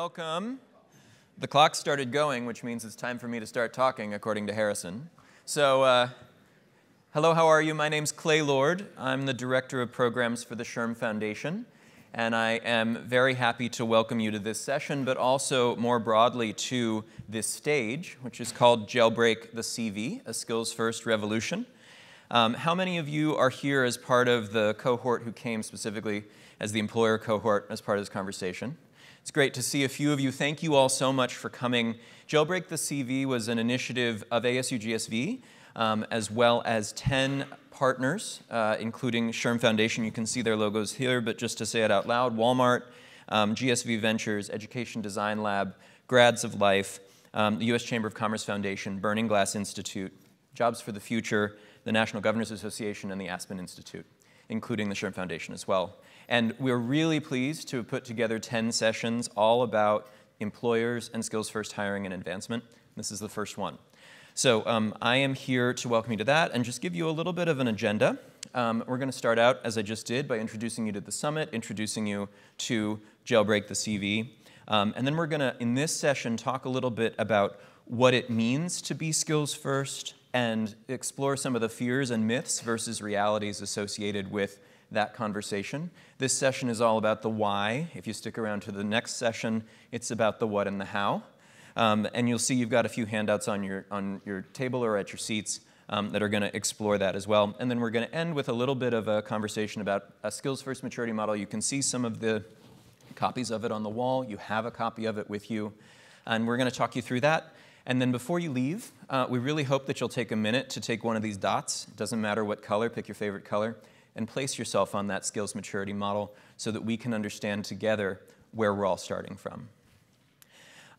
Welcome. The clock started going, which means it's time for me to start talking, according to Harrison. So, hello, how are you? My name's Clay Lord. I'm the Director of Programs for the SHRM Foundation, and I am very happy to welcome you to this session, but also more broadly to this stage, which is called Jailbreak the CV, a skills-first revolution. How many of you are here as part of the cohort who came specifically as the employer cohort as part of this conversation? It's great to see a few of you. Thank you all so much for coming. Jailbreak the CV was an initiative of ASU+GSV, as well as 10 partners, including SHRM Foundation. You can see their logos here, but just to say it out loud, Walmart, GSV Ventures, Education Design Lab, Grads of Life, the U.S. Chamber of Commerce Foundation, Burning Glass Institute, Jobs for the Future, the National Governors Association, and the Aspen Institute, including the SHRM Foundation as well. And we're really pleased to have put together 10 sessions all about employers and skills-first hiring and advancement. This is the first one. So I am here to welcome you to that and just give you a little bit of an agenda. We're going to start out, as I just did, by introducing you to the summit, introducing you to Jailbreak the CV. And then we're going to, in this session, talk a little bit about what it means to be skills-first and explore some of the fears and myths versus realities associated with that conversation. This session is all about the why. If you stick around to the next session, it's about the what and the how. And you'll see you've got a few handouts on your table or at your seats that are going to explore that as well. And then we're going to end with a little bit of a conversation about a skills-first maturity model. You can see some of the copies of it on the wall. You have a copy of it with you. And we're going to talk you through that. And then before you leave, we really hope that you'll take a minute to take one of these dots. It doesn't matter what color, pick your favorite color, and place yourself on that skills maturity model so that we can understand together where we're all starting from.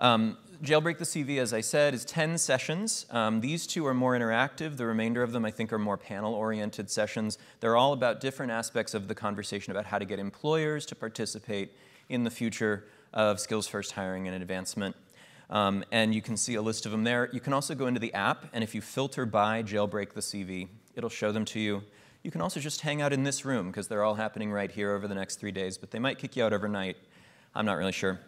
Jailbreak the CV, as I said, is 10 sessions. These two are more interactive. The remainder of them, I think, are more panel-oriented sessions. They're all about different aspects of the conversation about how to get employers to participate in the future of skills-first hiring and advancement. And you can see a list of them there. You can also go into the app, and if you filter by Jailbreak the CV, it'll show them to you. You can also just hang out in this room, because they're all happening right here over the next 3 days, but they might kick you out overnight. I'm not really sure.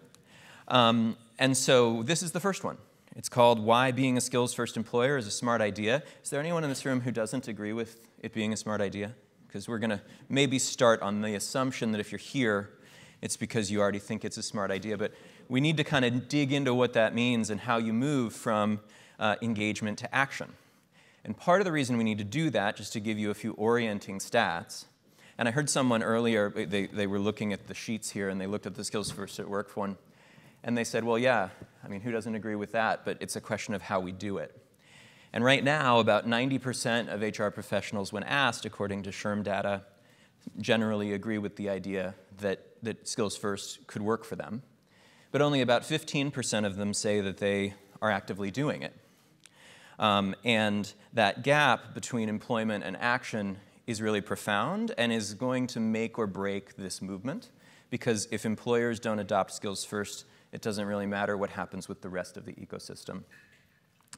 And so this is the first one. It's called Why Being a Skills-First Employer is a Smart Idea. Is there anyone in this room who doesn't agree with it being a smart idea? Because we're going to maybe start on the assumption that if you're here, it's because you already think it's a smart idea. But we need to kind of dig into what that means and how you move from engagement to action. And part of the reason we need to do that, just to give you a few orienting stats, and I heard someone earlier, they were looking at the sheets here, and they looked at the Skills First at Work one, and they said, well, yeah, I mean, who doesn't agree with that? But it's a question of how we do it. And right now, about 90% of HR professionals, when asked, according to SHRM data, generally agree with the idea that Skills First could work for them. But only about 15% of them say that they are actively doing it. And that gap between employment and action is really profound and is going to make or break this movement, because if employers don't adopt skills first, it doesn't really matter what happens with the rest of the ecosystem.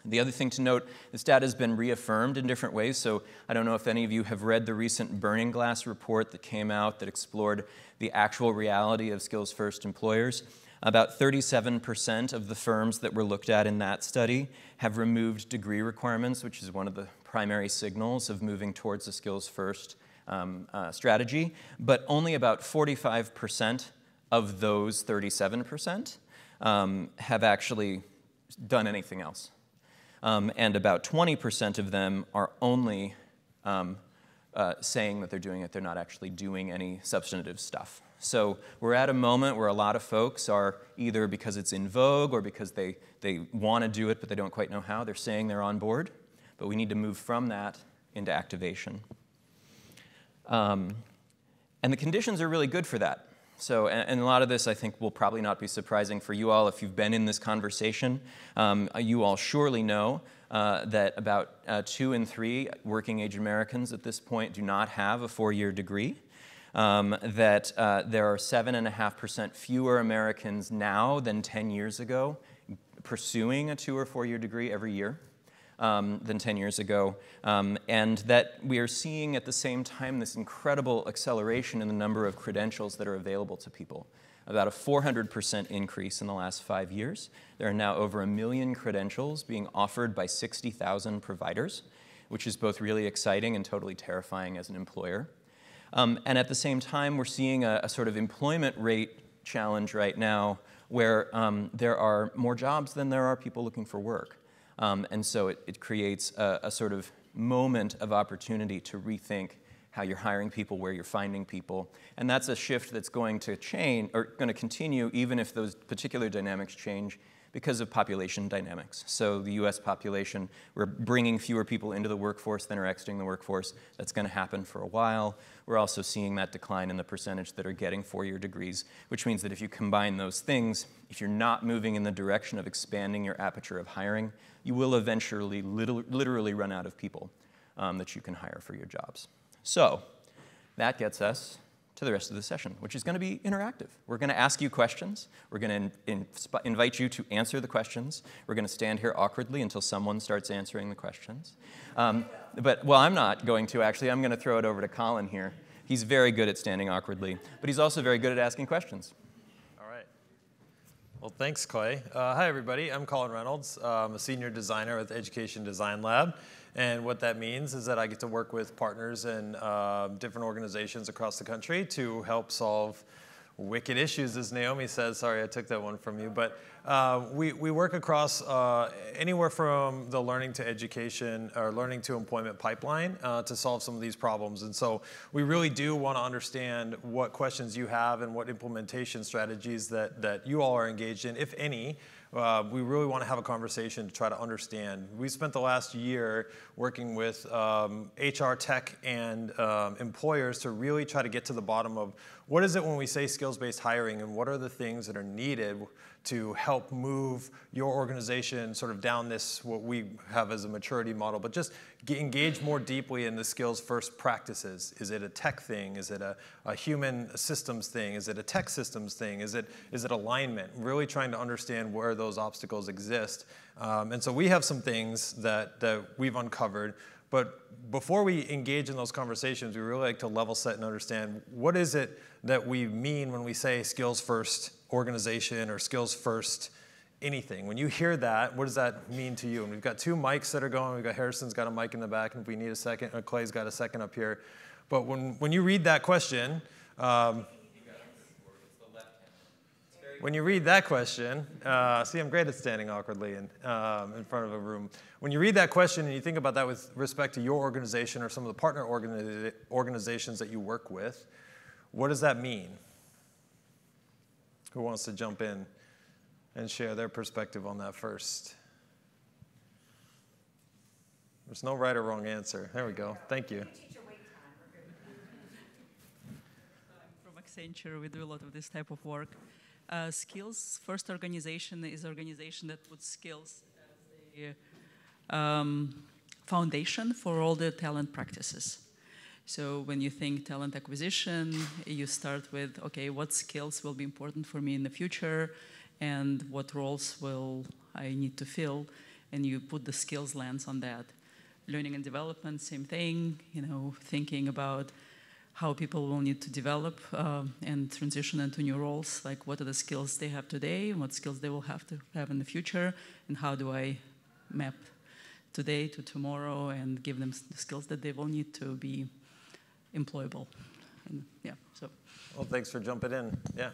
The other thing to note, this data has been reaffirmed in different ways, so I don't know if any of you have read the recent Burning Glass report that came out that explored the actual reality of skills first employers. About 37% of the firms that were looked at in that study have removed degree requirements, which is one of the primary signals of moving towards a skills-first strategy. But only about 45% of those 37% have actually done anything else. And about 20% of them are only saying that they're doing it. They're not actually doing any substantive stuff. So we're at a moment where a lot of folks are either because it's in vogue or because they want to do it but they don't quite know how. They're saying they're on board, but we need to move from that into activation. And the conditions are really good for that. So, and a lot of this I think will probably not be surprising for you all if you've been in this conversation. You all surely know that about 2 in 3 working-age Americans at this point do not have a 4-year degree. That there are 7.5% fewer Americans now than 10 years ago pursuing a 2- or 4-year degree every year than 10 years ago, and that we are seeing at the same time this incredible acceleration in the number of credentials that are available to people. about a 400% increase in the last 5 years. There are now over 1 million credentials being offered by 60,000 providers, which is both really exciting and totally terrifying as an employer. And at the same time, we're seeing a sort of employment rate challenge right now where there are more jobs than there are people looking for work. And so it creates a sort of moment of opportunity to rethink how you're hiring people, where you're finding people. And that's a shift that's going to change, or going to continue, even if those particular dynamics change because of population dynamics. So the US population, we're bringing fewer people into the workforce than are exiting the workforce. That's going to happen for a while. We're also seeing that decline in the percentage that are getting four-year degrees, which means that if you combine those things, if you're not moving in the direction of expanding your aperture of hiring, you will eventually literally run out of people that you can hire for your jobs. So that gets us to the rest of the session, which is going to be interactive. We're going to ask you questions. We're going to invite you to answer the questions. We're going to stand here awkwardly until someone starts answering the questions. Well, I'm not going to, actually. I'm going to throw it over to Colin here. He's very good at standing awkwardly, but he's also very good at asking questions. All right. Well, thanks, Clay. Hi, everybody. I'm Colin Reynolds. I'm a senior designer at the Education Design Lab. And what that means is that I get to work with partners and different organizations across the country to help solve wicked issues, as Naomi says. Sorry, I took that one from you. But we work across anywhere from the learning to education or learning to employment pipeline to solve some of these problems. And so we really do want to understand what questions you have and what implementation strategies that you all are engaged in, if any. We really want to have a conversation to try to understand. We spent the last year working with HR tech and employers to really try to get to the bottom of what is it when we say skills-based hiring, and what are the things that are needed to help move your organization sort of down this, what we have as a maturity model, but just engage more deeply in the skills-first practices. Is it a tech thing? Is it a human systems thing? Is it a tech systems thing? Is it alignment? Really trying to understand where those obstacles exist. And so we have some things that we've uncovered. But before we engage in those conversations, we really like to level set and understand what is it that we mean when we say skills-first organization or skills-first anything. When you hear that, what does that mean to you? And we've got two mics that are going. We've got Harrison's got a mic in the back, and if we need a second, or Clay's got a second up here. But when you read that question, when you read that question, see, I'm great at standing awkwardly in front of a room. When you read that question and you think about that with respect to your organization or some of the partner organizations that you work with, what does that mean? Who wants to jump in and share their perspective on that first? There's no right or wrong answer. There we go. Thank you. From Accenture, we do a lot of this type of work. Skills first organization is an organization that puts skills as the foundation for all the talent practices. So when you think talent acquisition, you start with, okay, what skills will be important for me in the future, and what roles will I need to fill, and you put the skills lens on that. Learning and development, same thing, thinking about how people will need to develop and transition into new roles, like what are the skills they have today, and what skills they will have to have in the future, and how do I map today to tomorrow and give them the skills that they will need to be employable. And, yeah, so. Well, thanks for jumping in. Yeah.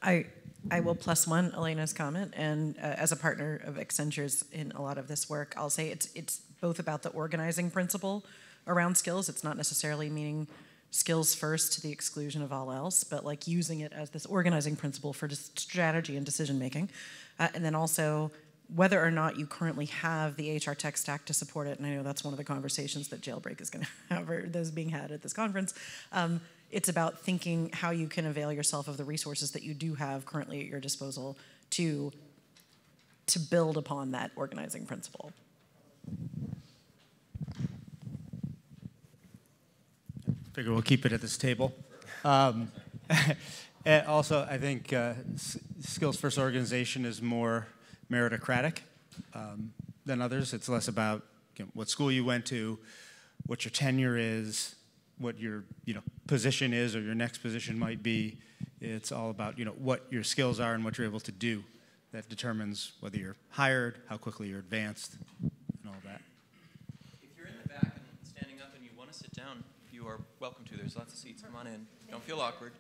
I will plus one Elena's comment, and as a partner of Accenture's in a lot of this work, I'll say it's both about the organizing principle around skills. It's not necessarily meaning skills first to the exclusion of all else, but like using it as this organizing principle for strategy and decision making. And then also whether or not you currently have the HR tech stack to support it, and I know that's one of the conversations that Jailbreak is going to have, or those being had at this conference. It's about thinking how you can avail yourself of the resources that you do have currently at your disposal to build upon that organizing principle. Figure we'll keep it at this table. And also, I think skills first organization is more meritocratic than others. It's less about what school you went to, what your tenure is, what your position is or your next position might be. It's all about, what your skills are and what you're able to do. That determines whether you're hired, how quickly you're advanced, and all that. If you're in the back and standing up and you want to sit down, you are welcome to. There's lots of seats. Come on in. Don't feel awkward.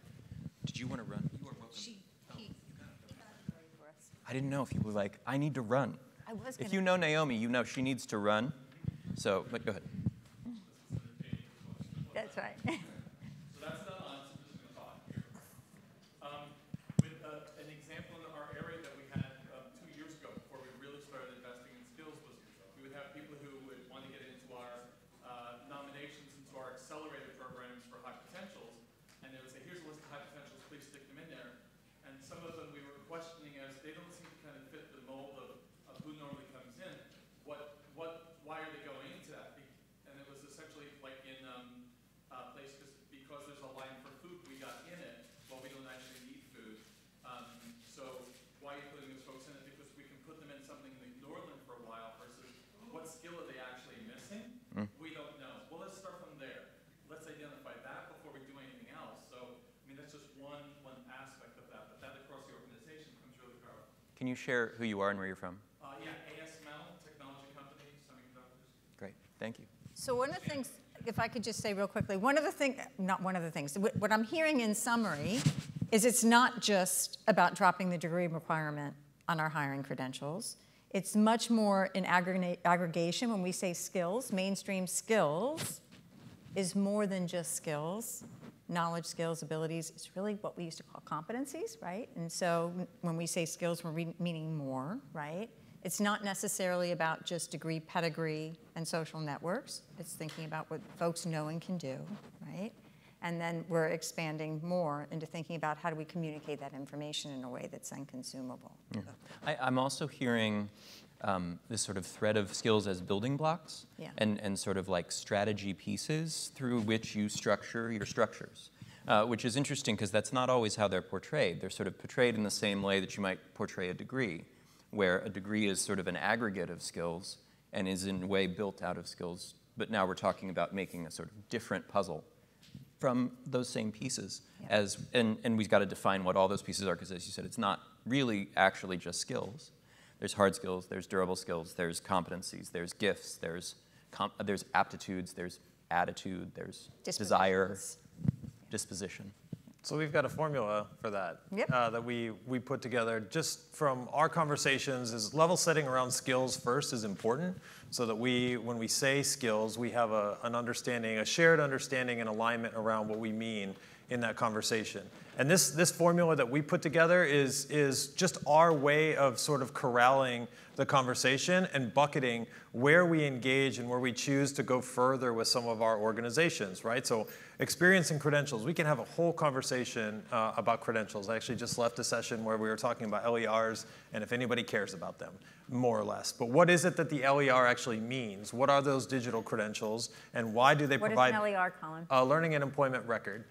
Did you want to run? You are welcome. I didn't know if you were like, I need to run. If you know Naomi, you know she needs to run. So, but go ahead. That's right. So that's not on, so I'm just going to talk here. With an example in our area that we had 2 years ago before we really started investing in skills was we would have people who would want to get into our nominations into our accelerated programs for high potentials, and they would say, here's a list of high potentials, please stick them in there. And some of them we were questioning as they don't seem to kind of fit the mold of who normally comes in. Why are they going into that? And it was essentially like in place because there's a line for food we got in it, but we don't actually need food. So why are you putting those folks in it? Because we can put them in something and ignore them for a while versus what skill are they actually missing? We don't know. Well, let's start from there. Let's identify that before we do anything else. So, I mean, that's just one aspect of that, but that across the organization becomes really powerful. Can you share who you are and where you're from? Yeah, ASML, technology company, semiconductors. Great. Thank you. So one of the things, if I could just say real quickly, what I'm hearing in summary is it's not just about dropping the degree requirement on our hiring credentials. It's much more in aggregation. When we say skills, mainstream skills is more than just skills. Knowledge, skills, abilities, it's really what we used to call competencies, right? And so when we say skills, we're meaning more, right? It's not necessarily about just degree, pedigree, and social networks. It's thinking about what folks know and can do, right? And then we're expanding more into thinking about how do we communicate that information in a way that's then consumable. Yeah. I'm also hearing this sort of thread of skills as building blocks and sort of like strategy pieces through which you structure your structures, which is interesting because that's not always how they're portrayed. They're sort of portrayed in the same way that you might portray a degree, where a degree is sort of an aggregate of skills and is in a way built out of skills. But now we're talking about making a sort of different puzzle from those same pieces. And we've got to define what all those pieces are because, as you said, it's not really actually just skills. There's hard skills, there's durable skills, there's competencies, there's gifts, there's aptitudes, there's attitude, there's desire, disposition. So we've got a formula for that that we put together just from our conversations. Is level setting around skills first is important, so that when we say skills, we have an understanding, a shared understanding and alignment around what we mean in that conversation. And this formula that we put together is just our way of sort of corralling the conversation and bucketing where we engage and where we choose to go further with some of our organizations, right? So experience and credentials, we can have a whole conversation about credentials. I actually just left a session where we were talking about LERs and if anybody cares about them, more or less. But what is it that the LER actually means? What are those digital credentials and why do they provide— What is an LER, Colin? Learning and employment record.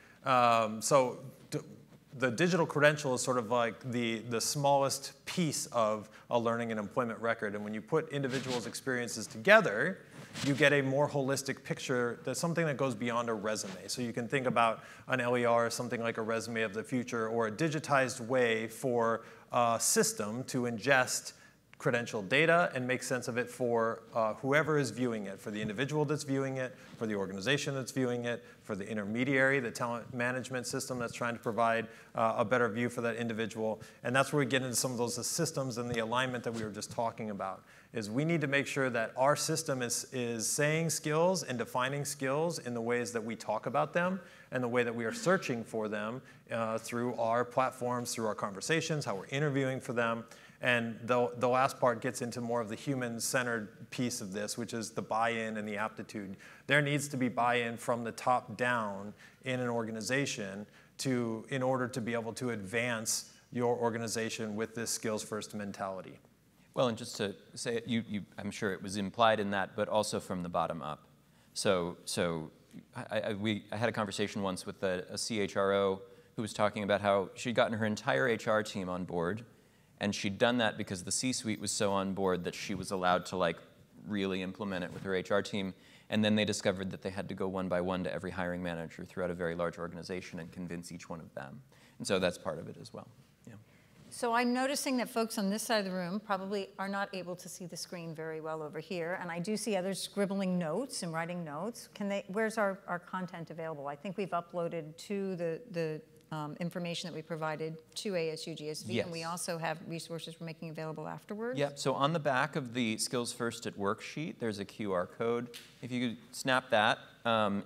The digital credential is sort of like the smallest piece of a learning and employment record. And when you put individuals' experiences together, you get a more holistic picture that's something that goes beyond a resume. So you can think about an LER as something like a resume of the future or a digitized way for a system to ingest credential data and make sense of it for whoever is viewing it, for the individual that's viewing it, for the organization that's viewing it, for the intermediary, the talent management system that's trying to provide a better view for that individual. And that's where we get into some of those systems and the alignment that we were just talking about, is we need to make sure that our system is saying skills and defining skills in the ways that we talk about them and the way that we are searching for them through our platforms, through our conversations, how we're interviewing for them. And the last part gets into more of the human-centered piece of this, which is the buy-in and the aptitude. There needs to be buy-in from the top down in an organization in order to be able to advance your organization with this skills-first mentality. Well, and just to say it, I'm sure it was implied in that, but also from the bottom up. So I had a conversation once with a CHRO who was talking about how she'd gotten her entire HR team on board, and she'd done that because the C-suite was so on board that she was allowed to like really implement it with her HR team. And then they discovered that they had to go one by one to every hiring manager throughout a very large organization and convince each one of them. And so that's part of it as well. Yeah. So I'm noticing that folks on this side of the room probably are not able to see the screen very well over here, and I do see others scribbling notes and writing notes. Where's our content available? I think we've uploaded to the information that we provided to ASU+GSV, yes. And we also have resources we're making available afterwards. Yeah, so on the back of the Skills First at Work sheet, there's a QR code. If you could snap that,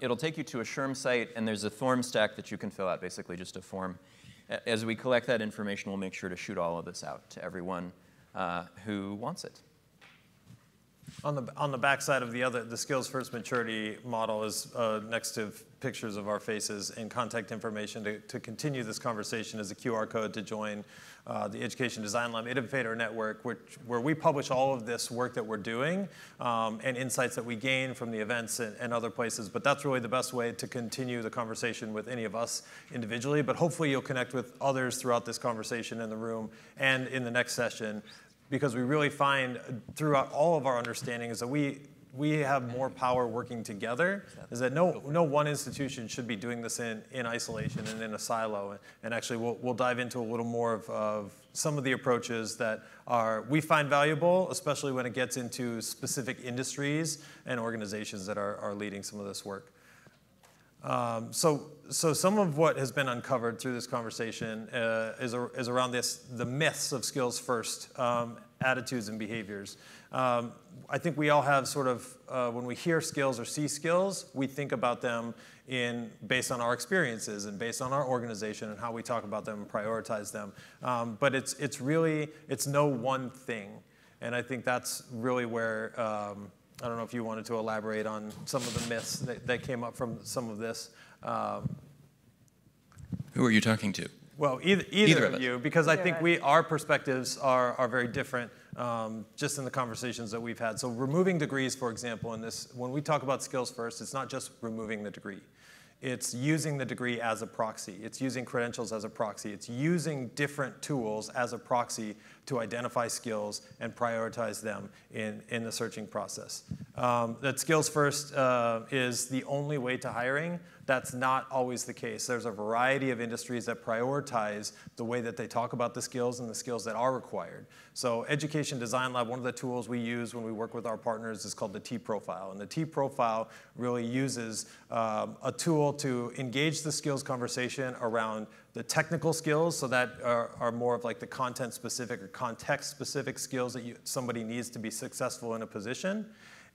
it'll take you to a SHRM site, and there's a form stack that you can fill out, basically just a form. As we collect that information, we'll make sure to shoot all of this out to everyone who wants it. On the back side of the Skills First Maturity model is next to pictures of our faces and contact information to continue this conversation is a QR code to join the Education Design Lab Innovator Network, where we publish all of this work that we're doing and insights that we gain from the events and other places. But that's really the best way to continue the conversation with any of us individually. But hopefully you'll connect with others throughout this conversation in the room and in the next session, because we really find throughout all of our understanding is that we have more power working together, is that no one institution should be doing this in isolation and in a silo. And actually, we'll dive into a little more of some of the approaches that we find valuable, especially when it gets into specific industries and organizations that are leading some of this work. So some of what has been uncovered through this conversation is around the myths of skills first, attitudes and behaviors. I think we all have sort of, when we hear skills or see skills, we think about them based on our experiences and based on our organization and how we talk about them and prioritize them. But it's no one thing. And I think that's really where, I don't know if you wanted to elaborate on some of the myths that came up from some of this. Who are you talking to? Well, either of you, because I think our perspectives are very different just in the conversations that we've had. So removing degrees, for example, when we talk about skills first, it's not just removing the degree. It's using the degree as a proxy. It's using credentials as a proxy. It's using different tools as a proxy to identify skills and prioritize them in the searching process. That skills first is the only way to hiring. That's not always the case. There's a variety of industries that prioritize the way that they talk about the skills and the skills that are required. So Education Design Lab, one of the tools we use when we work with our partners is called the T-Profile. And the T-Profile really uses a tool to engage the skills conversation around the technical skills, so that are more of like the content-specific or context-specific skills that somebody needs to be successful in a position,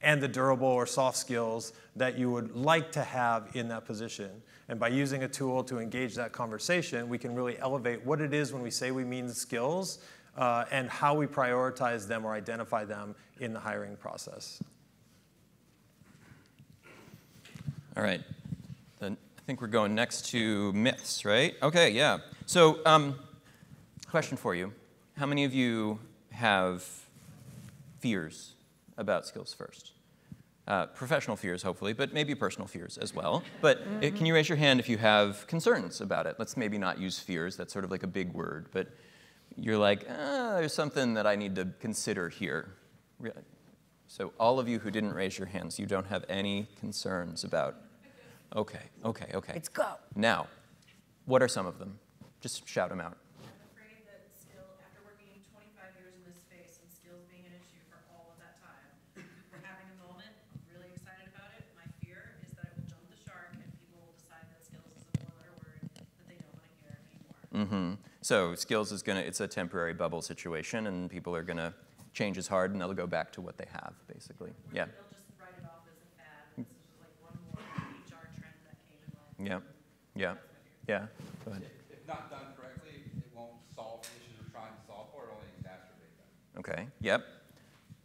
and the durable or soft skills that you would like to have in that position. And by using a tool to engage that conversation, we can really elevate what it is when we say we mean skills and how we prioritize them or identify them in the hiring process. All right. Then I think we're going next to myths, right? Okay, yeah. So question for you. How many of you have fears about skills first? Professional fears, hopefully, but maybe personal fears as well. But can you raise your hand if you have concerns about it? Let's maybe not use fears. That's sort of like a big word. But you're like, there's something that I need to consider here. So all of you who didn't raise your hands, you don't have any concerns about. Okay. Let's go. Now, what are some of them? Just shout them out. I'm afraid that after working 25 years in this space and skills being an issue for all of that time, we're having a moment, I'm really excited about it. My fear is that it will jump the shark and people will decide that skills is a four-letter word that they don't want to hear anymore. So skills it's a temporary bubble situation, and people are gonna change as hard, and they'll go back to what they have, basically. Yeah. They'll just write it off as a fad. This is just like one more HR trend that came and went. Yeah. Go ahead. If not done correctly, it won't solve the issues we're trying to solve for. It only exacerbate them. Okay. Yep.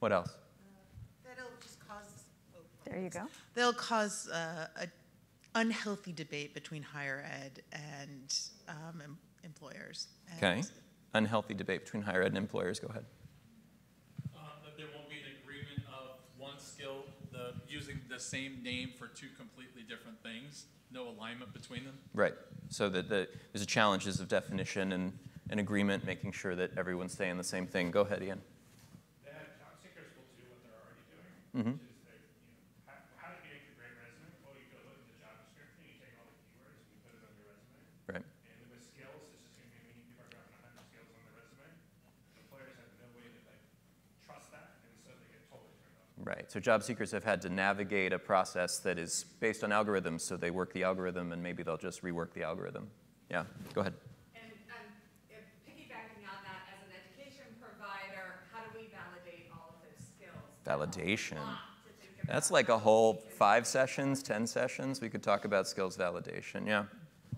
What else? That'll just cause. There you go. They'll cause an unhealthy debate between higher ed and employers. Okay. Unhealthy debate between higher ed and employers. Go ahead. That there won't be an agreement of one skill, using the same name for two completely different things. No alignment between them. Right. So that there's challenges of definition and an agreement, making sure that everyone's saying the same thing. Go ahead, Ian. Job seekers will do what they're already doing, which is how to get So job seekers have had to navigate a process that is based on algorithms, so they work the algorithm and maybe they'll just rework the algorithm. Yeah, go ahead. And if piggybacking on that, as an education provider, how do we validate all of those skills? Validation. That's like a whole 5 sessions, 10 sessions. We could talk about skills validation, yeah.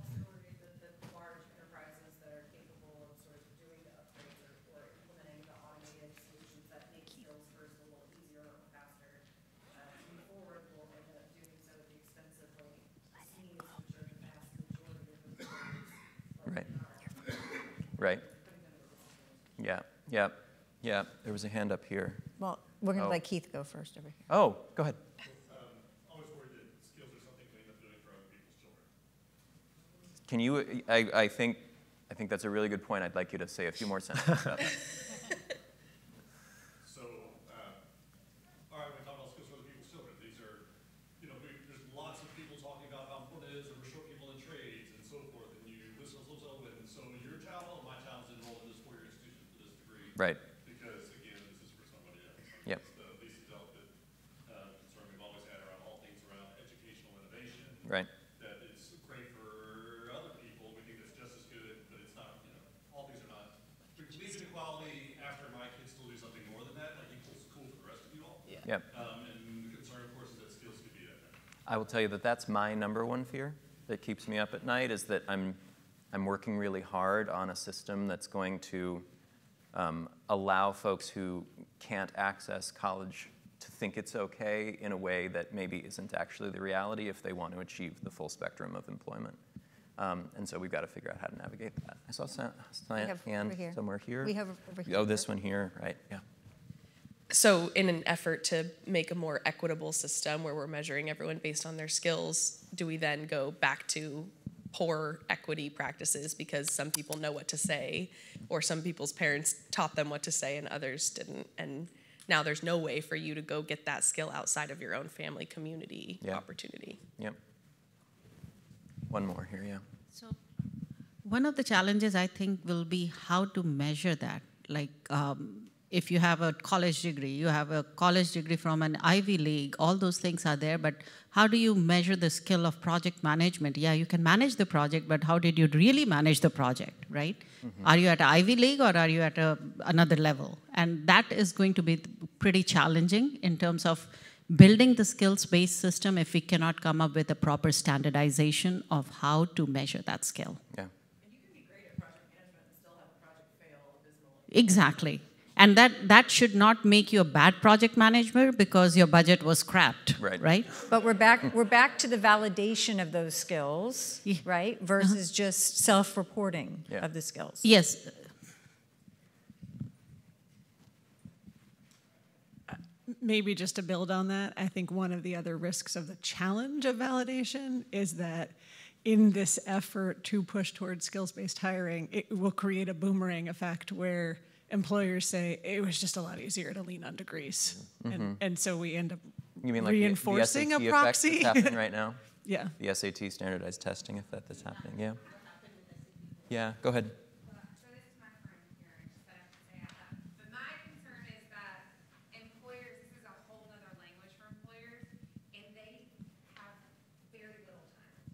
The large enterprises that are capable of sort of doing the upgrades or implementing the automated solutions that make skills first a little easier or faster to move forward will end up doing so at the expense of like SMEs, which are the vast majority of employees. Right. Right. Yeah, yeah, yeah. There was a hand up here. Well, we're going to let Keith go first over here. Oh, go ahead. Always worried that skills are something we end up doing for other people's children. Can you, I think that's a really good point. I'd like you to say a few more sentences about that. So, all right, we talk about skills for other people's children. These are, there's lots of people talking about how important it is that we're short people in trades and so forth, and you listen to those and so your child or my child's enrolled in this four-year institution for this degree. Right. Because, again, this is for somebody else. Yep. It's the least developed concern we've always had around all things around educational innovation. Right. That it's great for other people. We think it's just as good, but it's not, all things are not. We believe in equality after my kids still do something more than that, like equals cool for the rest of you all. Yep. And the concern, of course, is that skills could be that. I will tell you that that's my #1 fear that keeps me up at night, is that I'm working really hard on a system that's going to allow folks who can't access college to think it's okay in a way that maybe isn't actually the reality if they want to achieve the full spectrum of employment. And so we've got to figure out how to navigate that. I saw a hand somewhere here. We have over here. Oh, this one here, right, yeah. So in an effort to make a more equitable system where we're measuring everyone based on their skills, do we then go back to poor equity practices because some people know what to say, or some people's parents taught them what to say and others didn't, and now there's no way for you to go get that skill outside of your own family community opportunity? Yep. One more here, yeah. So one of the challenges I think will be how to measure that. Like if you have a college degree, you have a college degree from an Ivy League, all those things are there, but how do you measure the skill of project management? Yeah, you can manage the project, but how did you really manage the project, right? Mm-hmm. Are you at Ivy League or are you at another level? And that is going to be pretty challenging in terms of building the skills-based system if we cannot come up with a proper standardization of how to measure that skill. Yeah. And you can be great at project management and still have a project fail abysmally. Exactly. And that should not make you a bad project manager because your budget was scrapped, right? But we're back to the validation of those skills, right? Versus just self-reporting of the skills. Yes. Maybe just to build on that, I think one of the other risks of the challenge of validation is that in this effort to push towards skills-based hiring, it will create a boomerang effect where employers say, it was just a lot easier to lean on degrees. Mm-hmm. and so we end up reinforcing the SAT a proxy. Effect that's happening right now? Yeah. The SAT standardized testing effect that's happening, yeah. Yeah, go ahead.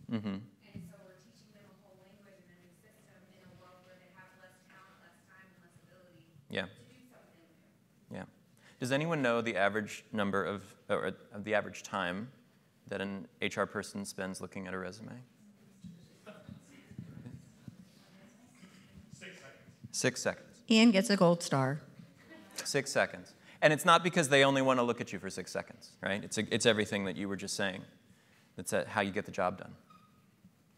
Mm-hmm. And so we're teaching them a whole language and a new system in a world where they have less talent, less time, and less ability to do something new. Yeah. Does anyone know the average number of the average time that an HR person spends looking at a resume? 6 seconds. 6 seconds. Ian gets a gold star. 6 seconds. And it's not because they only want to look at you for 6 seconds, right? It's everything that you were just saying. That's how you get the job done.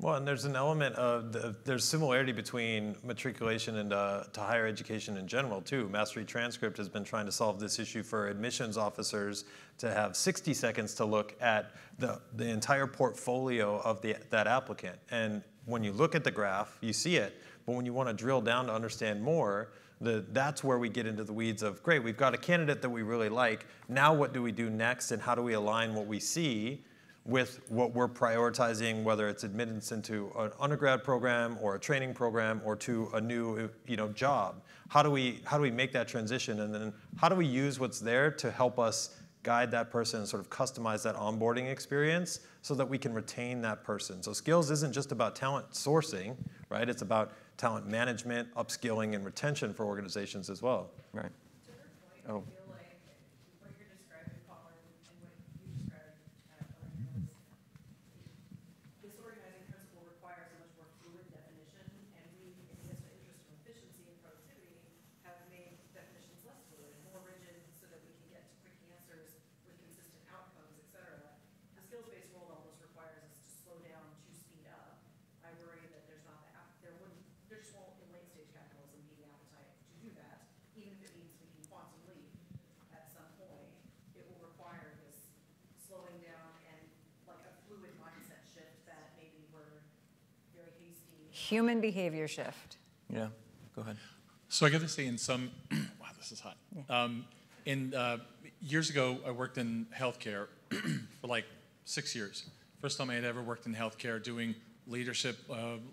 Well, and there's an element of, there's similarity between matriculation and to higher education in general, too. Mastery Transcript has been trying to solve this issue for admissions officers to have 60 seconds to look at the entire portfolio of that applicant. And when you look at the graph, you see it. But when you want to drill down to understand more, that's where we get into the weeds of, great, we've got a candidate that we really like. Now what do we do next, and how do we align what we see with what we're prioritizing, whether it's admittance into an undergrad program or a training program or to a new job? How do we make that transition, and then how do we use what's there to help us guide that person and sort of customize that onboarding experience so that we can retain that person. So skills isn't just about talent sourcing, right? It's about talent management, upskilling, and retention for organizations as well. Right. Oh. I feel like what you're describing, Colin, and what you described, Elena, was this organizing principle requires a much more fluid definition, and we, in the interest of efficiency and productivity, have made definitions less fluid and more rigid so that we can get to quick answers with consistent outcomes, et cetera. The skills-based world almost requires us to slow down to speed up. I worry that there just won't, in late-stage capitalism, be the appetite to do that, even if it means we can quantum leap at some point. It will require this slowing down and like a fluid mindset shift that maybe we're very hasty. Human behavior shift. Yeah, go ahead. So I got to say, in some, wow, this is hot. Yeah. Years ago, I worked in healthcare for like 6 years. First time I had ever worked in healthcare doing leadership,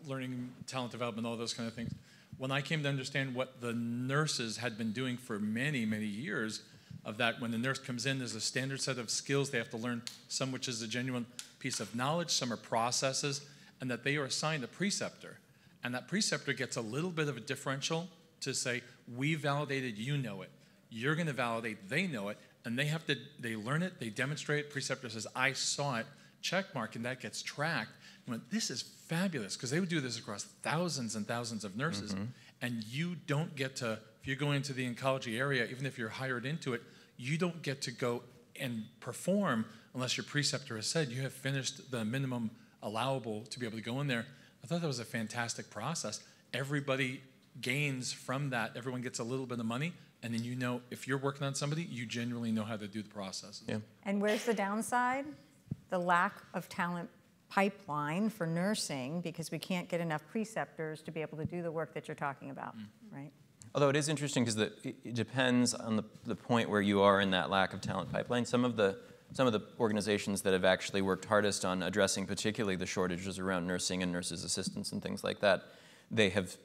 learning, talent development, all those kind of things. When I came to understand what the nurses had been doing for many, many years, of that when the nurse comes in, there's a standard set of skills they have to learn, some which is a genuine piece of knowledge, some are processes, and that they are assigned a preceptor. And that preceptor gets a little bit of a differential to say, we validated, you know it. You're going to validate, they know it, and they learn it, they demonstrate it. Preceptor says, I saw it, check mark, and that gets tracked. I went, this is fabulous, because they would do this across thousands and thousands of nurses, and you don't get to, if you're going into the oncology area, even if you're hired into it, you don't get to go and perform unless your preceptor has said you have finished the minimum allowable to be able to go in there. I thought that was a fantastic process. Everybody gains from that. Everyone gets a little bit of money, and then you know if you're working on somebody, you genuinely know how to do the process. Yeah. And where's the downside? The lack of talent pipeline for nursing, because we can't get enough preceptors to be able to do the work that you're talking about, right? Although it is interesting because it depends on the point where you are in that lack of talent pipeline. Some of the organizations that have actually worked hardest on addressing particularly the shortages around nursing and nurses' assistants and things like that, they have,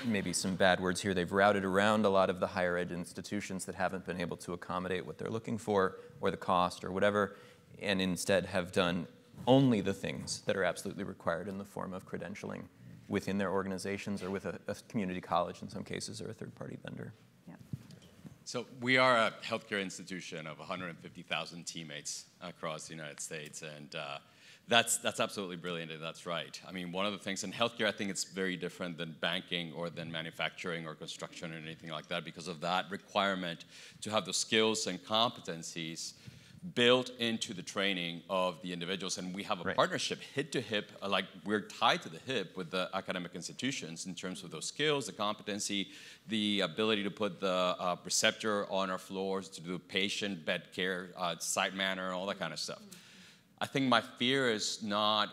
maybe some bad words here, they've routed around a lot of the higher ed institutions that haven't been able to accommodate what they're looking for or the cost or whatever, and instead have done only the things that are absolutely required in the form of credentialing within their organizations or with a community college in some cases or a third-party vendor. Yep. So we are a healthcare institution of 150,000 teammates across the United States, and that's absolutely brilliant, and that's right. I mean, one of the things in healthcare, I think it's very different than banking or than manufacturing or construction or anything like that because of that requirement to have the skills and competencies built into the training of the individuals. And we have a partnership hip to hip, like we're tied to the hip with the academic institutions in terms of those skills, the competency, the ability to put the preceptor on our floors to do patient bed care, site manner, all that kind of stuff. I think my fear is not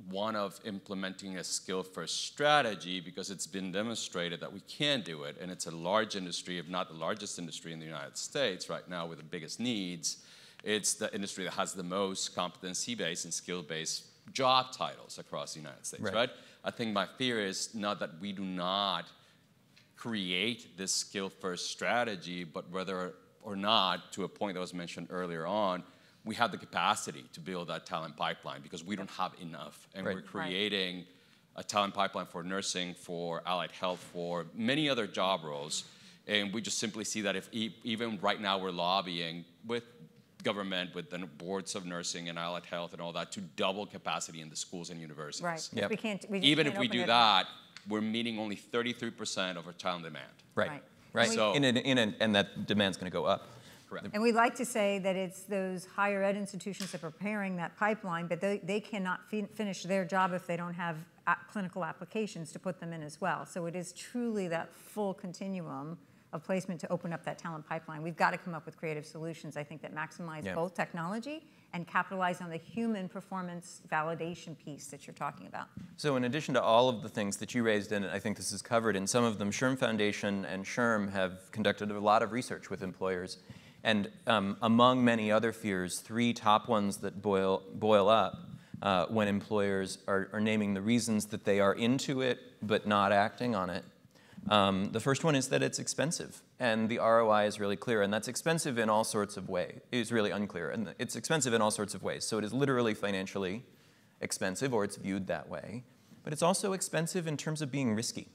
one of implementing a skill-first strategy because it's been demonstrated that we can do it, and it's a large industry, if not the largest industry in the United States right now with the biggest needs. It's the industry that has the most competency-based and skill-based job titles across the United States, right? I think my fear is not that we do not create this skill-first strategy, but whether or not, to a point that was mentioned earlier on, we have the capacity to build that talent pipeline because we don't have enough. And we're creating a talent pipeline for nursing, for allied health, for many other job roles. And we just simply see that if even right now we're lobbying with government, with the boards of nursing and allied health and all that to double capacity in the schools and universities. Right. Yep. Even if we do that, we're meeting only 33% of our talent demand. Right. So, and that demand's going to go up. Correct. And we like to say that it's those higher ed institutions that are preparing that pipeline, but they cannot finish their job if they don't have clinical applications to put them in as well. So it is truly that full continuum of placement to open up that talent pipeline. We've got to come up with creative solutions, I think, that maximize both technology and capitalize on the human performance validation piece that you're talking about. So in addition to all of the things that you raised, and I think this is covered in some of them, SHRM Foundation and SHRM have conducted a lot of research with employers. And among many other fears, 3 top ones that boil up when employers are naming the reasons that they are into it but not acting on it The first one is that it's expensive, and the ROI is really clear, and that's expensive in all sorts of ways. It's really unclear, and it's expensive in all sorts of ways. So it is literally financially expensive, or it's viewed that way, but it's also expensive in terms of being risky.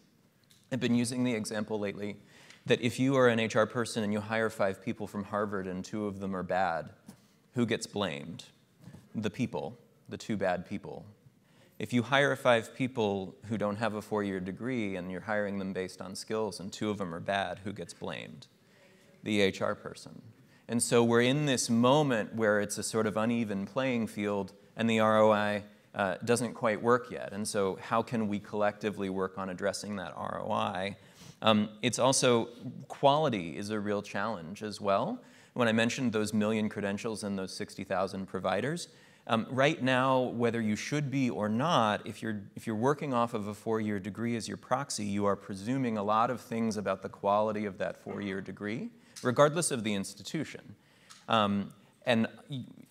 I've been using the example lately that if you are an HR person and you hire 5 people from Harvard and 2 of them are bad, who gets blamed? The people, the 2 bad people. If you hire 5 people who don't have a 4-year degree and you're hiring them based on skills and 2 of them are bad, who gets blamed? The HR person. And so we're in this moment where it's a sort of uneven playing field and the ROI doesn't quite work yet. And so how can we collectively work on addressing that ROI? It's also, quality is a real challenge as well. When I mentioned those 1 million credentials and those 60,000 providers, right now, whether you should be or not, if you're working off of a 4-year degree as your proxy, you are presuming a lot of things about the quality of that 4-year degree, regardless of the institution. And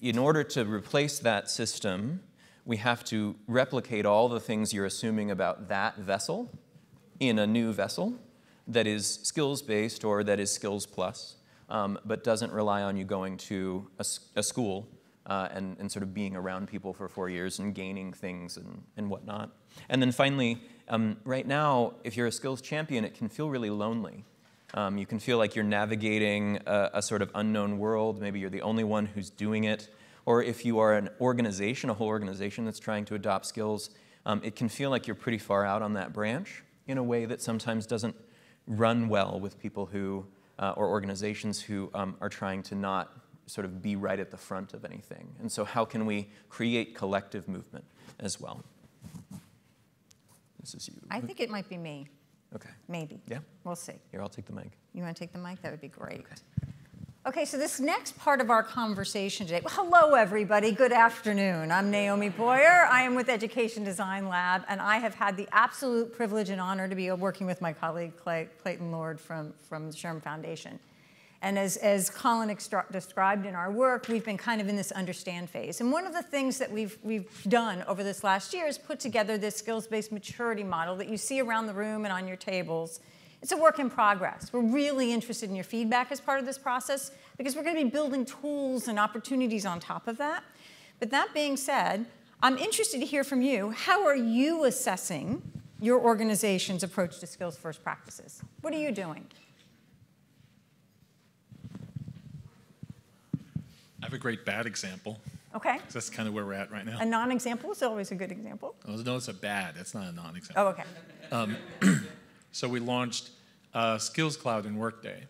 in order to replace that system, we have to replicate all the things you're assuming about that vessel in a new vessel that is skills-based or that is skills plus, but doesn't rely on you going to a school and sort of being around people for 4 years and gaining things and whatnot. And then finally, right now, if you're a skills champion, it can feel really lonely. You can feel like you're navigating a sort of unknown world. Maybe you're the only one who's doing it. Or if you are an organization, a whole organization that's trying to adopt skills, it can feel like you're pretty far out on that branch in a way that sometimes doesn't run well with people who, or organizations who are trying to not sort of be right at the front of anything. And so how can we create collective movement as well? This is you. I think it might be me. Okay. Maybe. Yeah? We'll see. Here, I'll take the mic. You want to take the mic? That would be great. Okay, so this next part of our conversation today, well, hello everybody, good afternoon. I'm Naomi Boyer. I am with Education Design Lab, and I have had the absolute privilege and honor to be working with my colleague Clayton Lord from the SHRM Foundation. And as Colin described in our work, we've been kind of in this understand phase. And one of the things that we've done over this last year is put together this skills-based maturity model that you see around the room and on your tables. It's a work in progress. We're really interested in your feedback as part of this process because we're going to be building tools and opportunities on top of that. But that being said, I'm interested to hear from you. How are you assessing your organization's approach to skills-first practices? What are you doing? I have a great bad example. Okay. That's kind of where we're at right now. A non-example is always a good example. Oh, no, it's a bad. It's not a non-example. Oh, okay. So we launched Skills Cloud in Workday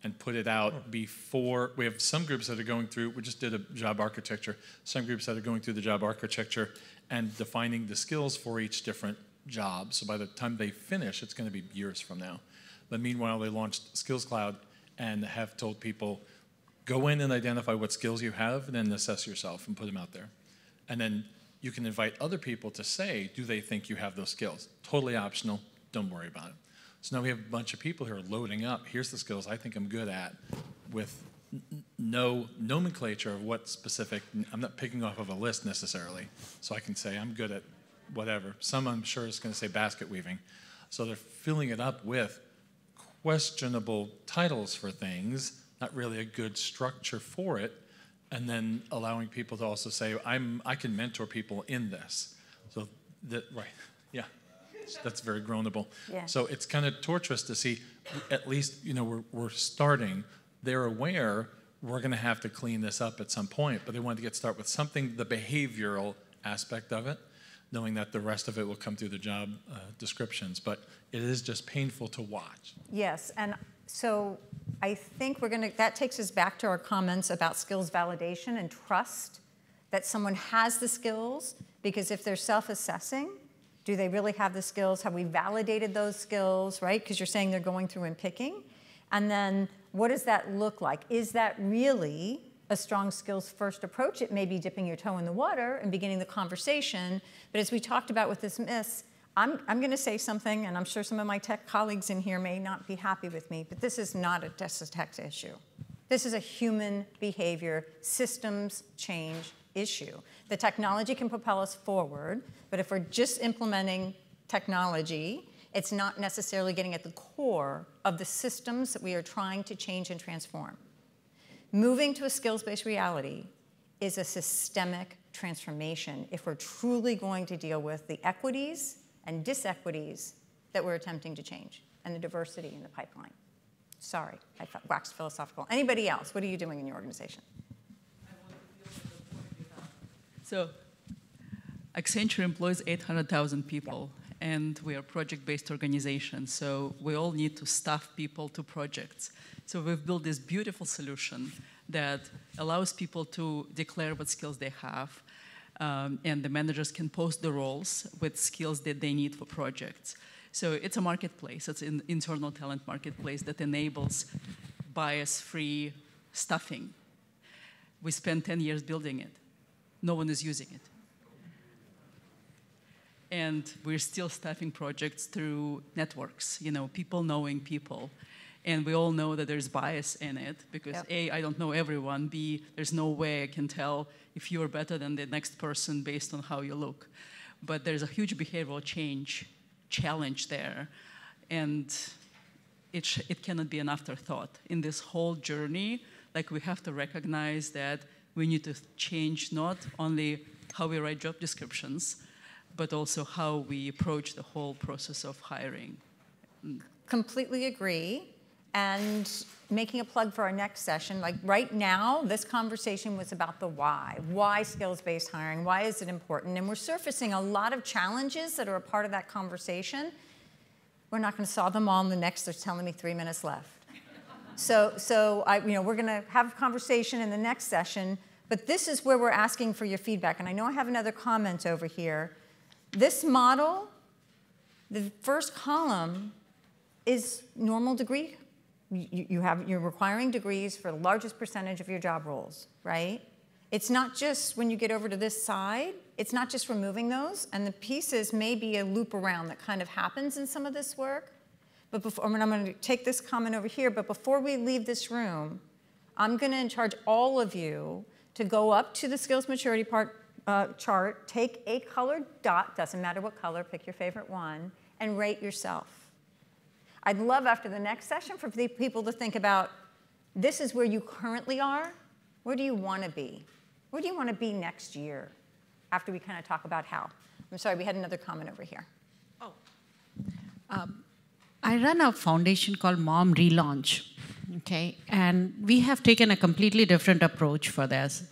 and put it out before. We have some groups that are going through, we just did a job architecture, some groups that are going through the job architecture and defining the skills for each different job. So by the time they finish, it's going to be years from now. But meanwhile, they launched Skills Cloud and have told people, go in and identify what skills you have and then assess yourself and put them out there. And then you can invite other people to say, do they think you have those skills? Totally optional, don't worry about it. So now we have a bunch of people who are loading up. Here's the skills I think I'm good at with no nomenclature of what specific, I'm not picking off of a list necessarily. So I can say I'm good at whatever. Some I'm sure is going to say basket weaving. So they're filling it up with questionable titles for things, not really a good structure for it, and then allowing people to also say, I can mentor people in this. So that, right, yeah. That's very groanable. Yeah. So it's kind of torturous to see, at least, we're starting. They're aware we're going to have to clean this up at some point, but they wanted to start with something, the behavioral aspect of it, knowing that the rest of it will come through the job descriptions. But it is just painful to watch. Yes, and so I think that takes us back to our comments about skills validation and trust, that someone has the skills, because if they're self-assessing, do they really have the skills? Have we validated those skills, right? Because you're saying they're going through and picking. And then what does that look like? Is that really a strong skills-first approach? It may be dipping your toe in the water and beginning the conversation. But as we talked about with this miss, I'm going to say something, and I'm sure some of my tech colleagues in here may not be happy with me, but this is not a tech issue. This is a human behavior, systems change issue. The technology can propel us forward, but if we're just implementing technology It's not necessarily getting at the core of the systems that we are trying to change and transform. Moving to a skills-based reality is a systemic transformation if we're truly going to deal with the equities and disequities that we're attempting to change and the diversity in the pipeline. Sorry, I waxed philosophical. Anybody else? What are you doing in your organization? So Accenture employs 800,000 people, and we are a project-based organization, so we all need to staff people to projects. So we've built this beautiful solution that allows people to declare what skills they have, and the managers can post the roles with skills that they need for projects. So it's a marketplace. It's an internal talent marketplace that enables bias-free staffing. We spent 10 years building it. No one is using it. And we're still staffing projects through networks, people knowing people. And we all know that there's bias in it because A, I don't know everyone, B, there's no way I can tell if you're better than the next person based on how you look. But there's a huge behavioral challenge there, and it cannot be an afterthought. In this whole journey, we have to recognize that we need to change not only how we write job descriptions, but also how we approach the whole process of hiring. Completely agree. And making a plug for our next session, right now, this conversation was about the why. Why skills-based hiring? Why is it important? And we're surfacing a lot of challenges that are a part of that conversation. We're not going to solve them all in the next, they're telling me 3 minutes left. So we're going to have a conversation in the next session, but this is where we're asking for your feedback. And I know I have another comment over here. This model, the first column is normal degree. You're requiring degrees for the largest percentage of your job roles, right? It's not just when you get over to this side, it's not just removing those, and the pieces may be a loop around that kind of happens in some of this work. But before, I'm going to take this comment over here, but before we leave this room, I'm going to charge all of you to go up to the skills maturity chart, take a colored dot, doesn't matter what color, pick your favorite one, and rate yourself. I'd love after the next session for people to think about, this is where you currently are. Where do you want to be? Where do you want to be next year? After we kind of talk about how. I'm sorry, we had another comment over here. Oh. I run a foundation called Mom Relaunch, okay? And we have taken a completely different approach for this.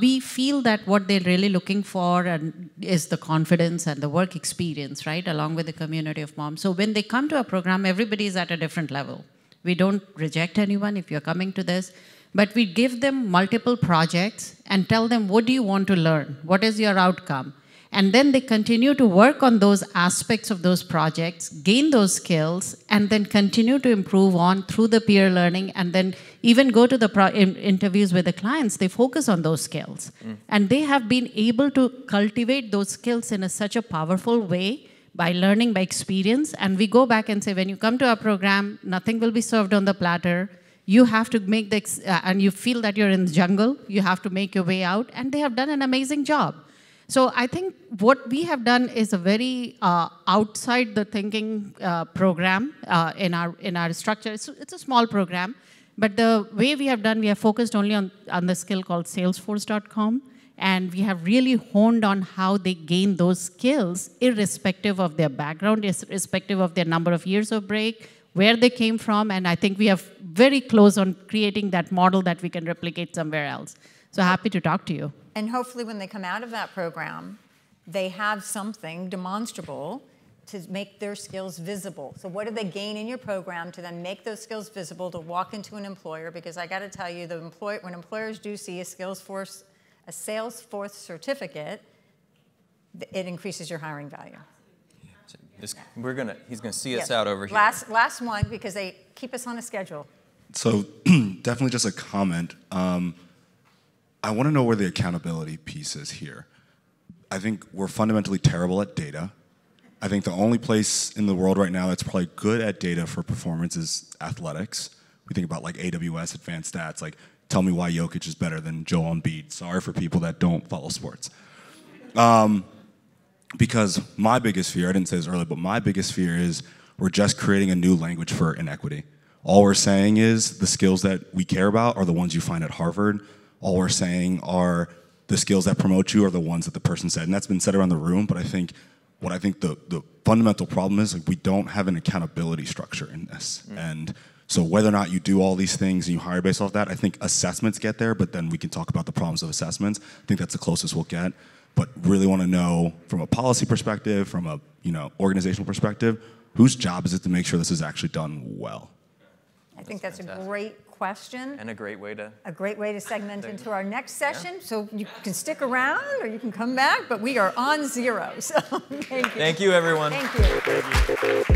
We feel that what they're really looking for is the confidence and the work experience, right, along with the community of moms. So when they come to a program, everybody is at a different level. We don't reject anyone if you're coming to this, but we give them multiple projects and tell them, what do you want to learn? What is your outcome? And then they continue to work on those aspects of those projects, gain those skills, and then continue to improve on through the peer learning, and then even go to the interviews with the clients, they focus on those skills. And they have been able to cultivate those skills in such a powerful way by learning by experience. And we go back and say, when you come to our program, nothing will be served on the platter. You have to make and you feel that you're in the jungle, you have to make your way out, and they have done an amazing job. So I think what we have done is a very outside the thinking program in our structure. It's a small program, but the way we have done, we have focused only on the skill called salesforce.com, and we have really honed on how they gain those skills irrespective of their background, irrespective of their number of years of break, where they came from, and I think we have very close on creating that model that we can replicate somewhere else. So happy to talk to you. And hopefully when they come out of that program, they have something demonstrable to make their skills visible. So what do they gain in your program to then make those skills visible to walk into an employer? Because I got to tell you, when employers do see a Salesforce certificate, it increases your hiring value. He's going to see us out over here. Last one, because they keep us on a schedule. So definitely just a comment. I want to know where the accountability piece is here. I think we're fundamentally terrible at data. I think the only place in the world right now that's probably good at data for performance is athletics. We think about like AWS, advanced stats, like tell me why Jokic is better than Joel Embiid. Sorry for people that don't follow sports. Because my biggest fear, I didn't say this earlier, but my biggest fear is we're just creating a new language for inequity. All we're saying is the skills that we care about are the ones you find at Harvard. All we're saying are the skills that promote you are the ones that the person said. And that's been said around the room, but I think the fundamental problem is, like, we don't have an accountability structure in this. And so whether or not you do all these things and you hire based off that, I think assessments get there, but then we can talk about the problems of assessments. I think that's the closest we'll get. But really want to know from a policy perspective, from a organizational perspective, whose job is it to make sure this is actually done well? I think that's a great question. And a great way to segment into our next session. Yeah. So you can stick around or you can come back, but we are on zero. So thank you. Thank you, everyone. Thank you.